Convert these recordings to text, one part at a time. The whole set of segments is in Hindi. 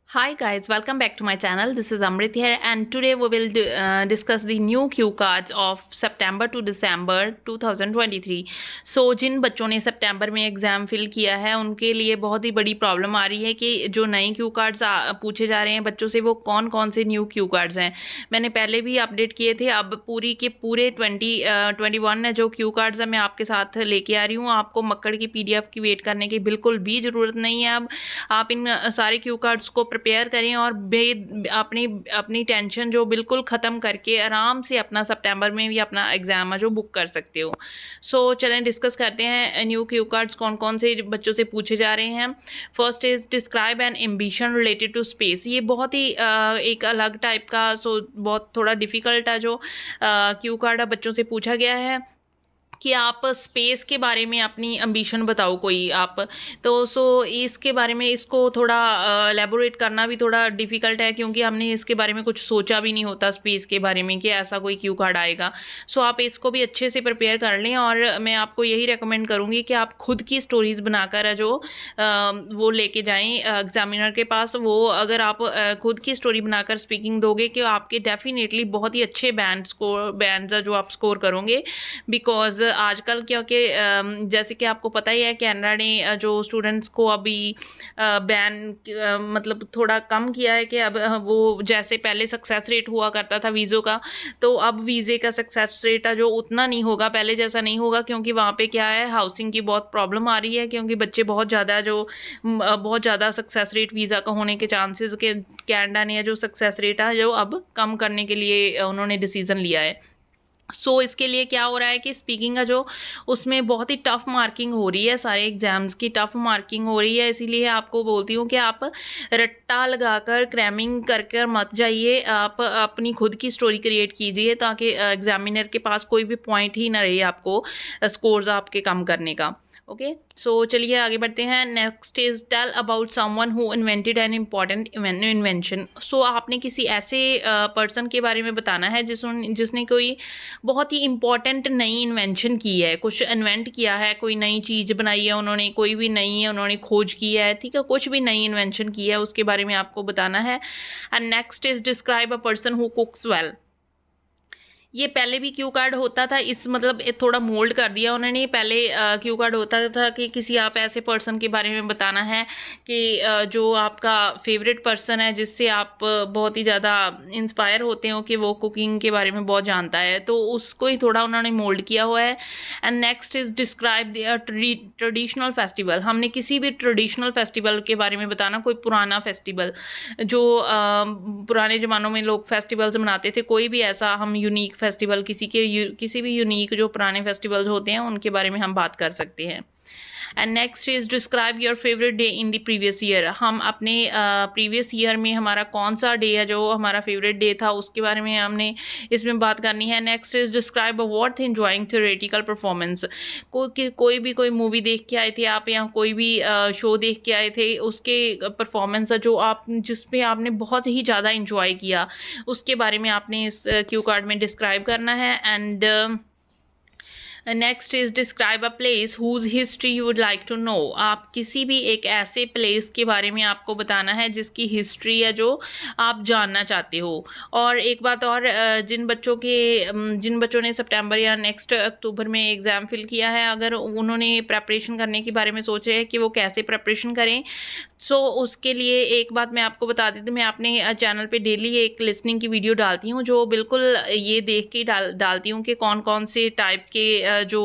Hi guys, welcome back to my channel. This is Amrit here and today we will discuss the new cue cards of September to December 2023. So जिन बच्चों ने सितंबर में एग्ज़ाम फिल किया है उनके लिए बहुत ही बड़ी प्रॉब्लम आ रही है कि जो नए क्यू कार्ड्स पूछे जा रहे हैं बच्चों से वो कौन कौन से न्यू क्यू कार्ड्स हैं। मैंने पहले भी अपडेट किए थे, अब पूरी के पूरे 21 जो क्यू कार्ड्स हैं मैं आपके साथ लेके आ रही हूँ। आपको मक्कड़ की PDF की वेट करने की बिल्कुल भी ज़रूरत नहीं है। अब आप इन सारे क्यू कार्ड्स को प्रिपेयर करें और अपनी अपनी टेंशन जो बिल्कुल ख़त्म करके आराम से अपना सितंबर में भी अपना एग्ज़ाम है जो बुक कर सकते हो। सो चलें डिस्कस करते हैं न्यू क्यू कार्ड्स कौन कौन से बच्चों से पूछे जा रहे हैं। First is describe an ambition related to space. ये बहुत ही एक अलग टाइप का बहुत थोड़ा डिफ़िकल्ट है जो क्यू कार्ड बच्चों से पूछा गया है कि आप स्पेस के बारे में अपनी एम्बिशन बताओ कोई आप। तो इसके बारे में इसको थोड़ा एलेबोरेट करना भी थोड़ा डिफ़िकल्ट है क्योंकि हमने इसके बारे में कुछ सोचा भी नहीं होता स्पेस के बारे में कि ऐसा कोई क्यू कार्ड आएगा। सो आप इसको भी अच्छे से प्रिपेयर कर लें और मैं आपको यही रिकमेंड करूँगी कि आप खुद की स्टोरीज़ बनाकर वो लेके जाएँ एग्ज़ामिनर के पास। वो अगर आप खुद की स्टोरी बनाकर स्पीकिंग दोगे कि आपके डेफ़िनेटली बहुत ही अच्छे बैंड्स जो आप स्कोर करोगे। बिकॉज़ आजकल क्योंकि जैसे कि आपको पता ही है कनाडा ने जो स्टूडेंट्स को अभी मतलब थोड़ा कम किया है कि अब वो जैसे पहले सक्सेस रेट हुआ करता था वीज़ों का, तो अब वीज़े का सक्सेस रेट है जो उतना नहीं होगा, पहले जैसा नहीं होगा क्योंकि वहाँ पे क्या है हाउसिंग की बहुत प्रॉब्लम आ रही है क्योंकि बच्चे बहुत ज़्यादा सक्सेस रेट वीज़ा का होने के चांसेस के कनाडा ने जो सक्सेस रेट है जो अब कम करने के लिए उन्होंने डिसीज़न लिया है। इसके लिए क्या हो रहा है कि स्पीकिंग का जो उसमें बहुत ही टफ मार्किंग हो रही है, सारे एग्जाम्स की टफ मार्किंग हो रही है, इसीलिए आपको बोलती हूँ कि आप रट्टा लगाकर क्रैमिंग कर कर मत जाइए। आप अपनी खुद की स्टोरी क्रिएट कीजिए ताकि एग्जामिनर के पास कोई भी पॉइंट ही ना रहे आपको स्कोर्स आपके कम करने का। ओके, सो चलिए आगे बढ़ते हैं। Next is tell about someone who invented an important invention. आपने किसी ऐसे पर्सन के बारे में बताना है जिसने कोई बहुत ही इम्पॉर्टेंट नई इन्वेंशन की है, कुछ इन्वेंट किया है, कोई नई चीज़ बनाई है उन्होंने, कोई भी नई है उन्होंने खोज की है, ठीक है, कुछ भी नई इन्वेंशन की है उसके बारे में आपको बताना है। And next is describe a person who कुक्स well. ये पहले भी क्यू कार्ड होता था, इस मतलब थोड़ा मोल्ड कर दिया उन्होंने। पहले क्यू कार्ड होता था कि किसी आप ऐसे पर्सन के बारे में बताना है कि जो आपका फेवरेट पर्सन है जिससे आप बहुत ही ज़्यादा इंस्पायर होते हो कि वो कुकिंग के बारे में बहुत जानता है, तो उसको ही थोड़ा उन्होंने मोल्ड किया हुआ है। And next is describe the traditional festival. हमने किसी भी ट्रेडिशनल फेस्टिवल के बारे में बताना, कोई पुराना फेस्टिवल जो पुराने ज़मानों में लोग फेस्टिवल्स मनाते थे, कोई भी ऐसा हम यूनिक फेस्टिवल किसी भी यूनिक जो पुराने फेस्टिवल्स होते हैं उनके बारे में हम बात कर सकते हैं। And next is describe your favourite day in the previous year. हम अपने प्रीवियस ईयर में हमारा कौन सा डे है जो हमारा फेवरेट डे था उसके बारे में हमने इसमें बात करनी है। Next is describe a what enjoying theoretical performance. कोई मूवी देख के आए थे आप या कोई भी शो देख के आए थे, उसके परफॉर्मेंस जो आप जिसमें आपने बहुत ही ज़्यादा इंजॉय किया उसके बारे में आपने इस क्यू कार्ड में डिस्क्राइब करना है। And next is describe a place whose history you would like to know. आप किसी भी एक ऐसे प्लेस के बारे में आपको बताना है जिसकी हिस्ट्री है जो आप जानना चाहते हो। और एक बात और, जिन बच्चों ने सितंबर या नेक्स्ट अक्टूबर में एग्ज़ाम फिल किया है, अगर उन्होंने प्रेपरेशन करने के बारे में सोच रहे हैं कि वो कैसे प्रेपरेशन करें, उसके लिए एक बात मैं आपको बता देती हूँ। मैं अपने चैनल पे डेली एक लिसनिंग की वीडियो डालती हूँ जो बिल्कुल ये देख के डालती हूँ कि कौन कौन से टाइप के जो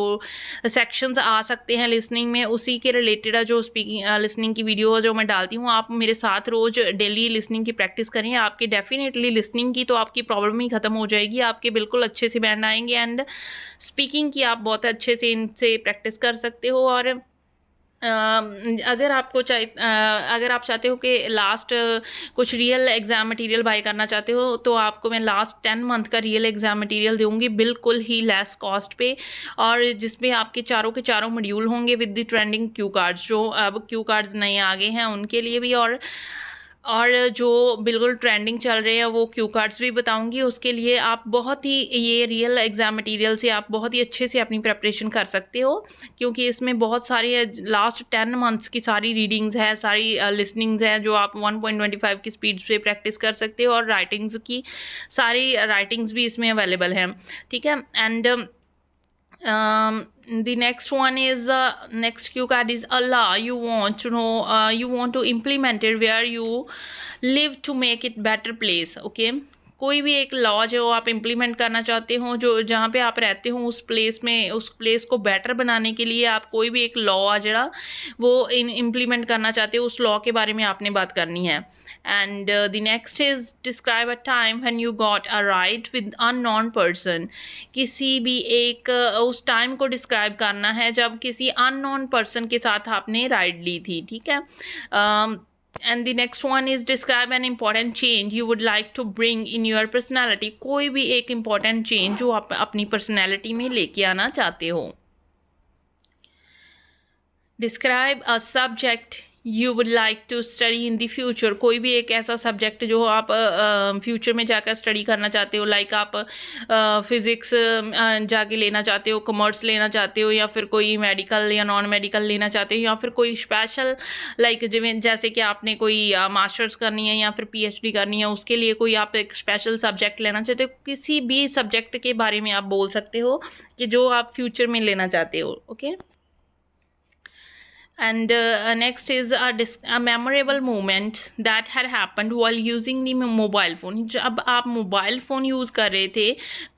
सेक्शंस आ सकते हैं लिसनिंग में, उसी के रिलेटेड जो स्पीकिंग लिसनिंग की वीडियो जो मैं डालती हूँ। आप मेरे साथ रोज़ डेली लिसनिंग की प्रैक्टिस करें, आपके डेफिनेटली लिसनिंग की तो आपकी प्रॉब्लम ही ख़त्म हो जाएगी, आपके बिल्कुल अच्छे से बैंड आएंगे। एंड स्पीकिंग की आप बहुत अच्छे से इनसे प्रैक्टिस कर सकते हो। और अगर आप चाहते हो कि लास्ट कुछ रियल एग्ज़ाम मटेरियल बाय करना चाहते हो तो आपको मैं लास्ट 10 मंथ का रियल एग्ज़ाम मटेरियल दूँगी बिल्कुल ही लेस कॉस्ट पे, और जिसमें आपके चारों के चारों मॉड्यूल होंगे with the trending cue cards. जो अब क्यू कार्ड्स नए आ गए हैं उनके लिए भी, और और जो बिल्कुल ट्रेंडिंग चल रहे हैं वो क्यू कार्ड्स भी बताऊंगी। उसके लिए आप बहुत ही ये रियल एग्ज़ाम मटेरियल से आप बहुत ही अच्छे से अपनी प्रिपरेशन कर सकते हो, क्योंकि इसमें बहुत सारी लास्ट 10 मंथ्स की सारी रीडिंग्स है, सारी लिसनिंग्स हैं जो आप 1.25 की स्पीड से प्रैक्टिस कर सकते हो, और राइटिंग्स की सारी राइटिंग्स भी इसमें अवेलेबल हैं, ठीक है। And the next one is next cue card is a law you want to know, you want to implement it where you live to make it better place, okay। कोई भी एक लॉ जो आप इम्प्लीमेंट करना चाहते हो, जो जहाँ पे आप रहते हो उस प्लेस में, उस प्लेस को बेटर बनाने के लिए आप कोई भी एक लॉ जरा वो इम्प्लीमेंट करना चाहते हो, उस लॉ के बारे में आपने बात करनी है। And the next is describe a time when you got a ride with unknown person. किसी भी एक उस टाइम को डिस्क्राइब करना है जब किसी अननोन पर्सन के साथ आपने राइड ली थी, ठीक है। And the next one is describe an important change you would like to bring in your personality. कोई भी एक इम्पॉर्टेंट चेंज जो आप अपनी पर्सनैलिटी में लेके आना चाहते हो। Describe a subject you would like to study in the future. कोई भी एक ऐसा सब्जेक्ट जो आप फ्यूचर में जाकर स्टडी करना चाहते हो, लाइक आप फिज़िक्स जाके लेना चाहते हो, कॉमर्स लेना चाहते हो, या फिर कोई मेडिकल या नॉन मेडिकल लेना चाहते हो, या फिर कोई स्पेशल लाइक जैसे कि आपने कोई मास्टर्स करनी है या फिर पीएचडी करनी है, उसके लिए कोई आप एक स्पेशल सब्जेक्ट लेना चाहते हो। किसी भी सब्जेक्ट के बारे में आप बोल सकते हो कि जो आप फ्यूचर में लेना चाहते हो, okay. And next is a memorable moment that had happened while using the mobile phone। जब आप मोबाइल फ़ोन यूज़ कर रहे थे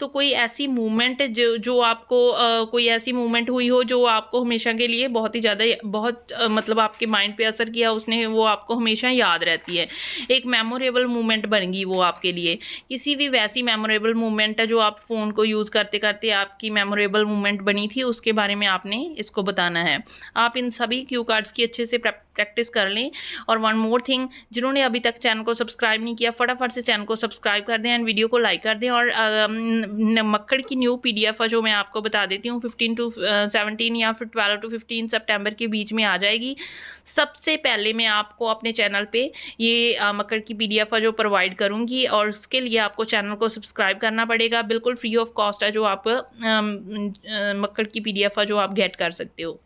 तो कोई ऐसी मोमेंट जो आपको कोई ऐसी मोमेंट हुई हो जो आपको हमेशा के लिए बहुत ही ज़्यादा बहुत मतलब आपके माइंड पे असर किया उसने, वो आपको हमेशा याद रहती है, एक मेमोरेबल मोमेंट बन गई वो आपके लिए। किसी भी वैसी मेमोरेबल मोमेंट है जो आप फ़ोन को यूज़ करते करते आपकी मेमोरेबल मोमेंट बनी थी, उसके बारे में आपने इसको बताना है। आप इन सभी क्यू कार्ड्स की अच्छे से प्रैक्टिस कर लें। और वन मोर थिंग, जिन्होंने अभी तक चैनल को सब्सक्राइब नहीं किया फटाफट से चैनल को सब्सक्राइब कर दें एंड वीडियो को लाइक कर दें। और मक्कड़ की न्यू पीडीएफ जो मैं आपको बता देती हूँ 15 to 17 या फिर 12 to 15 सितंबर के बीच में आ जाएगी। सबसे पहले मैं आपको अपने चैनल पे ये मक्कड़ की पीडीएफ जो प्रोवाइड करूँगी, और उसके लिए आपको चैनल को सब्सक्राइब करना पड़ेगा, बिल्कुल फ्री ऑफ कॉस्ट है जो आप मक्कड़ की पीडीएफ जो आप गेट कर सकते हो।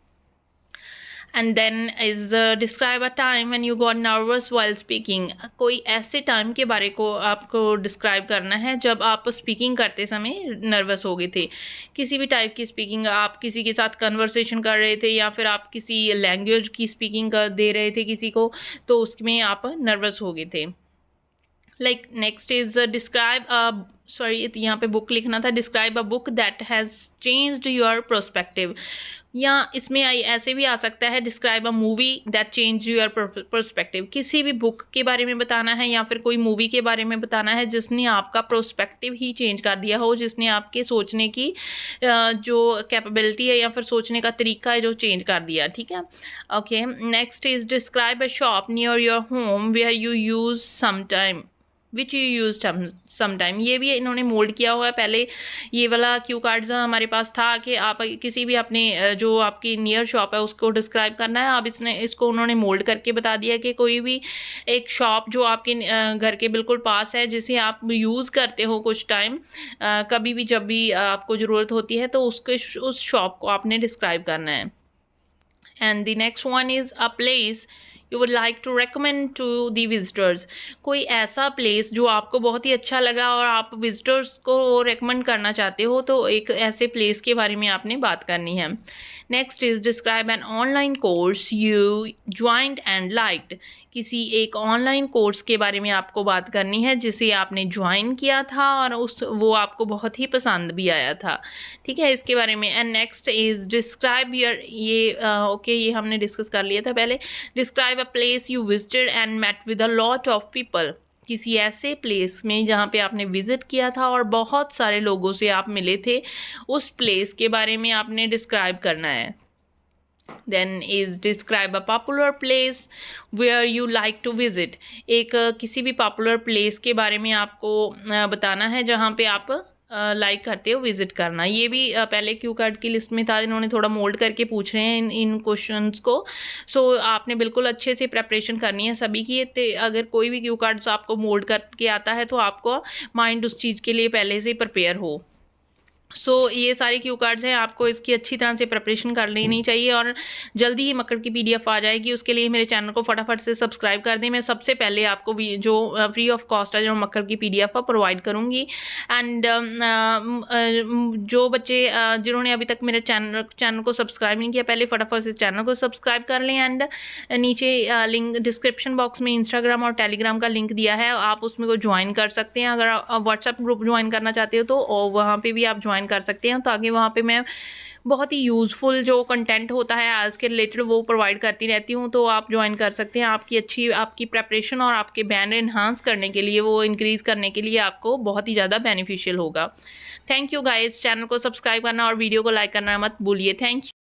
And then is describe a time when you got nervous while speaking. कोई ऐसे टाइम के बारे को आपको डिस्क्राइब करना है जब आप स्पीकिंग करते समय नर्वस हो गए थे। किसी भी टाइप की स्पीकिंग, आप किसी के साथ कन्वर्सेशन कर रहे थे या फिर आप किसी लैंग्वेज की स्पीकिंग दे रहे थे किसी को, तो उसमें आप नर्वस हो गए थे। Like next is describe sorry यहाँ पे बुक लिखना था, describe a book that has changed your perspective. या इसमें ऐसे भी आ सकता है describe a movie that change your perspective. किसी भी बुक के बारे में बताना है या फिर कोई मूवी के बारे में बताना है जिसने आपका पर्सपेक्टिव ही चेंज कर दिया हो, जिसने आपके सोचने की जो कैपेबिलिटी है या फिर सोचने का तरीका है जो चेंज कर दिया, ठीक है। Okay, next is describe a shop near your home where you use sometime which you use sometime. ये भी इन्होंने मोल्ड किया हुआ है। पहले ये वाला क्यू कार्ड्स हमारे पास था कि आप किसी भी अपने जो आपकी नियर शॉप है उसको डिस्क्राइब करना है। अब इसको उन्होंने मोल्ड करके बता दिया कि कोई भी एक शॉप जो आपके घर के बिल्कुल पास है, जिसे आप यूज़ करते हो कुछ टाइम, कभी भी जब भी आपको ज़रूरत होती है, तो उस शॉप को आपने डिस्क्राइब करना है। And the next one is a place you would like to recommend to the visitors. कोई ऐसा प्लेस जो आपको बहुत ही अच्छा लगा और आप विजिटर्स को रेकमेंड करना चाहते हो, तो एक ऐसे प्लेस के बारे में आपने बात करनी है। Next is describe an online course you joined and liked. किसी एक ऑनलाइन कोर्स के बारे में आपको बात करनी है जिसे आपने ज्वाइन किया था और वो आपको बहुत ही पसंद भी आया था, ठीक है, इसके बारे में। And next is describe your ये हमने डिस्कस कर लिया था पहले। Describe a place you visited and met with a lot of people. किसी ऐसे प्लेस में जहाँ पे आपने विज़िट किया था और बहुत सारे लोगों से आप मिले थे, उस प्लेस के बारे में आपने डिस्क्राइब करना है। Then is describe a popular place where you like to visit. एक किसी भी पॉपुलर प्लेस के बारे में आपको बताना है जहाँ पे आप लाइक करते हो विज़िट करना। ये भी पहले क्यू कार्ड की लिस्ट में था, इन्होंने थोड़ा मोल्ड करके पूछ रहे हैं इन क्वेश्चंस को। सो आपने बिल्कुल अच्छे से प्रिपरेशन करनी है सभी की। अगर कोई भी क्यू कार्ड्स आपको मोल्ड करके आता है तो आपको माइंड उस चीज़ के लिए पहले से प्रिपेयर हो। ये सारे क्यू कार्ड्स हैं, आपको इसकी अच्छी तरह से प्रिपरेशन कर लेनी चाहिए और जल्दी ही मक्कड़ की पीडीएफ आ जाएगी। उसके लिए मेरे चैनल को फटाफट से सब्सक्राइब कर दें। मैं सबसे पहले आपको जो फ्री ऑफ कॉस्ट है जो मक्कड़ की पीडीएफ है प्रोवाइड करूँगी। एंड जो बच्चे जिन्होंने अभी तक मेरे चैनल को सब्सक्राइब नहीं किया, पहले फटाफट से चैनल को सब्सक्राइब कर लें। एंड नीचे लिंक डिस्क्रिप्शन बॉक्स में इंस्टाग्राम और टेलीग्राम का लिंक दिया है, आप उसमें को ज्वाइन कर सकते हैं। अगर आप व्हाट्सएप ग्रुप ज्वाइन करना चाहते हो तो वहाँ पे भी आप ज्वाइन कर सकते हैं, ताकि वहाँ पे मैं बहुत ही यूज़फुल जो कंटेंट होता है आज के रिलेटेड वो प्रोवाइड करती रहती हूँ, तो आप ज्वाइन कर सकते हैं। आपकी प्रेपरेशन और आपके बैंड इन्हांस करने के लिए, वो इंक्रीज़ करने के लिए आपको बहुत ही ज़्यादा बेनिफिशियल होगा। थैंक यू गाइस, चैनल को सब्सक्राइब करना और वीडियो को लाइक करना मत भूलिए। Thank you.